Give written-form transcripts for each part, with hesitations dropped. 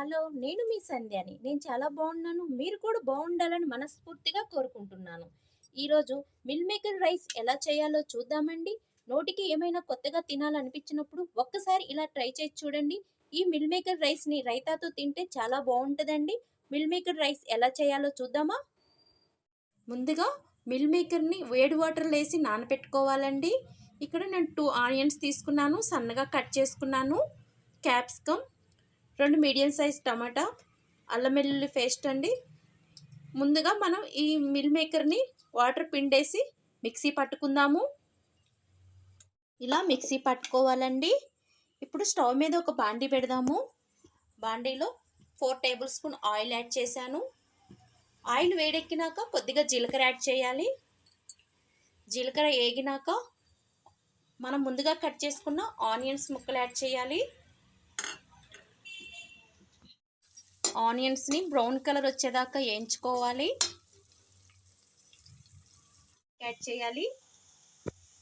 Hello, నేను మీ సంధ్యాని. నేను చాలా బాగున్నాను. మీరు కూడా బాగుండాలని మనస్ఫూర్తిగా కోరుకుంటున్నాను. ఈరోజు మిల్ మేకర్ రైస్ ఎలా చేయాలో చూద్దామండి. నోటికి ఏమైనా కొత్తగా తినాలనిపించినప్పుడు ఒక్కసారి ఇలా ట్రై చేసి చూడండి. ఈ మిల్ మేకర్ రైస్‌ని రైతాతో తింటే చాలా బాగుంటదండి. మిల్ మేకర్ రైస్ ఎలా చేయాలో చూద్దామా? ముందుగా మిల్ మేకర్‌ని వేడి వాటర్‌లో ఏసి నానబెట్టుకోవాలండి. ఇక్కడ నేను 2 ఆనియన్స్ తీసుకున్నాను. సన్నగా కట్ చేసుకున్నాను. క్యాప్సికమ్, 2 మీడియం సైజ్ టమాటా, అల్లం వెల్లుల్లి పేస్ట్ అండి. ముందుగా మనం ఈ మిల్ మేకర్‌ని వాటర్ పిండేసి మిక్సీ పట్టుకుందాము. ఇలా మిక్సీ పట్టుకోవాలండి. ఇప్పుడు స్టవ్ మీద ఒక బాండీ పెడదాము. బాండీలో 4 టేబుల్ స్పూన్ ఆయిల్ యాడ్ చేశాను. ఆయిల్ వేడెక్కినాక కొద్దిగా జీలకర్ర యాడ్ చేయాలి. జీలకర్ర ఏగినాక మనం ముందుగా కట్ చేసుకున్న ఆనియన్స్ ముక్కలు యాడ్ చేయాలి. ఆనియన్స్ని బ్రౌన్ కలర్ వచ్చేదాకా వేయించుకోవాలి. యాడ్ చేయాలి.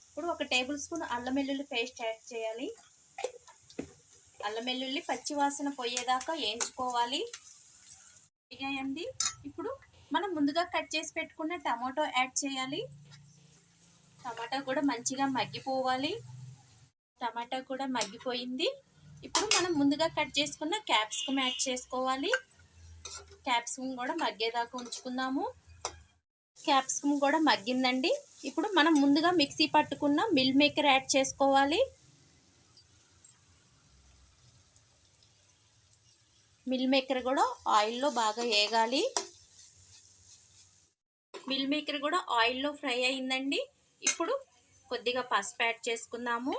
ఇప్పుడు 1 టేబుల్ స్పూన్ అల్లం వెల్లుల్లి పేస్ట్ యాడ్ చేయాలి. అల్లం వెల్లుల్లి పచ్చి వాసన పోయేదాకా వేయించుకోవాలి. వేయండి. ఇప్పుడు మనం ముందుగా కట్ చేసి పెట్టుకున్న టమాటో యాడ్ చేయాలి. టమాటా కూడా మంచిగా మగ్గిపోవాలి. టమాటా కూడా మగ్గిపోయింది. ఇప్పుడు మనం ముందుగా కట్ చేసుకున్న క్యాప్సికమ్ యాడ్ చేసుకోవాలి. క్యాప్సికమ్ కూడా మగ్గేదాకా ఉంచుకుందాము. క్యాప్సికమ్ కూడా మగ్గిందండి. ఇప్పుడు మనం ముందుగా మిక్సీ పట్టుకున్న మిల్ మేకర్ యాడ్ చేసుకోవాలి. మిల్ మేకర్ కూడా ఆయిల్లో బాగా వేగాలి. మిల్ మేకర్ కూడా ఆయిల్లో ఫ్రై అయిందండి. ఇప్పుడు కొద్దిగా పసుపు యాడ్ చేసుకుందాము.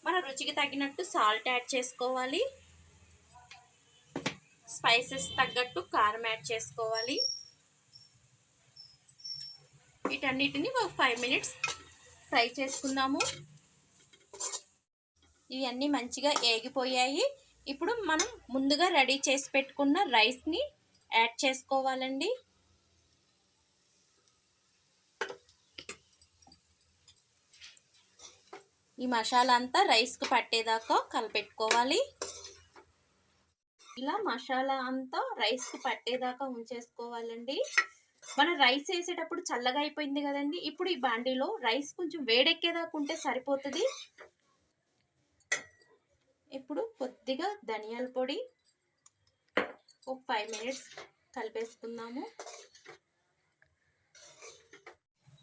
మన రుచికి తగినట్టు సాల్ట్ యాడ్ చేసుకోవాలి. స్పైసెస్ తగ్గట్టు కారం యాడ్ చేసుకోవాలి. వీటన్నిటిని ఒక 5 మినిట్స్ ఫ్రై చేసుకుందాము. ఇవన్నీ మంచిగా ఏగిపోయాయి. ఇప్పుడు మనం ముందుగా రెడీ చేసి పెట్టుకున్న రైస్ని యాడ్ చేసుకోవాలండి. ఈ మసాలా అంతా రైస్కి పట్టేదాకా కలిపెట్టుకోవాలి. ఇలా మసాలా అంతా రైస్కి పట్టేదాకా ఉంచేసుకోవాలండి. మన రైస్ వేసేటప్పుడు చల్లగా అయిపోయింది కదండి. ఇప్పుడు ఈ బాండీలో రైస్ కొంచెం వేడెక్కేదాకా ఉంటే సరిపోతుంది. ఇప్పుడు కొద్దిగా ధనియాల పొడి ఒక 5 మినిట్స్ కలిపేసుకుందాము.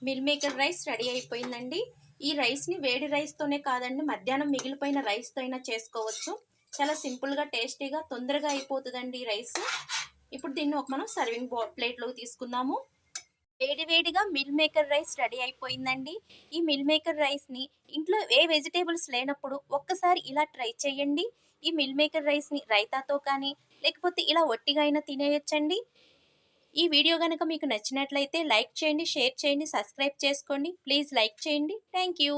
మిల్ మేకర్ రైస్ రెడీ అయిపోయిందండి. ఈ రైస్ని వేడి రైస్తోనే కాదండి, మధ్యాహ్నం మిగిలిపోయిన రైస్తో అయినా చేసుకోవచ్చు. చాలా సింపుల్గా టేస్టీగా తొందరగా అయిపోతుందండి ఈ రైస్. ఇప్పుడు దీన్ని మనం సర్వింగ్ ప్లేట్లోకి తీసుకుందాము. వేడివేడిగా మిల్ మేకర్ రైస్ రెడీ అయిపోయిందండి. ఈ మిల్ మేకర్ రైస్ని ఇంట్లో ఏ వెజిటేబుల్స్ లేనప్పుడు ఒక్కసారి ఇలా ట్రై చేయండి. ఈ మిల్ మేకర్ రైస్ని రైతాతో కానీ లేకపోతే ఇలా ఒట్టిగా అయినా తినేయచ్చండి. ఈ వీడియో కనుక మీకు నచ్చినట్లయితే లైక్ చేయండి, షేర్ చేయండి, సబ్స్క్రైబ్ చేసుకోండి. ప్లీజ్ లైక్ చేయండి. Thank you.